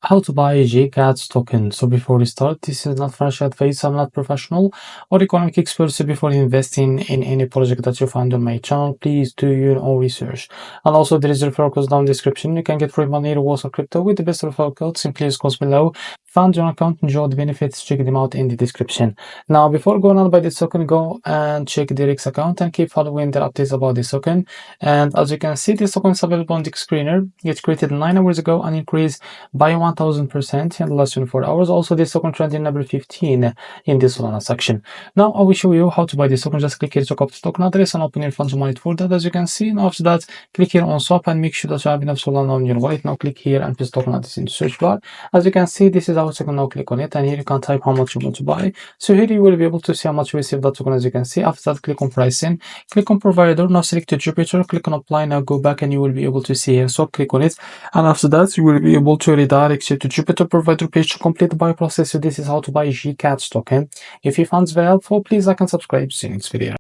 How to buy GCATS token. So before we start, this is not financial advice. I'm not professional or economic expert. So before investing in any project that you find on my channel, please do your own research. And also there is a referral code down in the description. You can get free money, rewards, or crypto with the best referral code. Simply use codes below. Find your account, enjoy the benefits, check them out in the description. Now before going on by this token, go and check the REX account and keep following the updates about this token. And as you can see, this token is available on the screener. It created 9 hours ago and increased by 1000% in the last 24 hours. Also, this token trending number 15 in this Solana section. Now I will show you how to buy this token. Just click here to copy the token address and open your funds wallet for that, as you can see. Now after that, click here on swap and make sure that you have enough Solana on your wallet. Now click here and paste token address in the search bar. As you can see, this is our token. Now click on it and here you can type how much you want to buy. So here you will be able to see how much you receive that token, as you can see. After that, click on pricing, click on provider. Now select Jupiter, click on apply. Now go back and you will be able to see here. So click on it, and after that you will be able to redirect you to Jupiter provider page to complete the buy process. So this is how to buy GCATS token. If you found this very helpful, please like and subscribe. See you next video.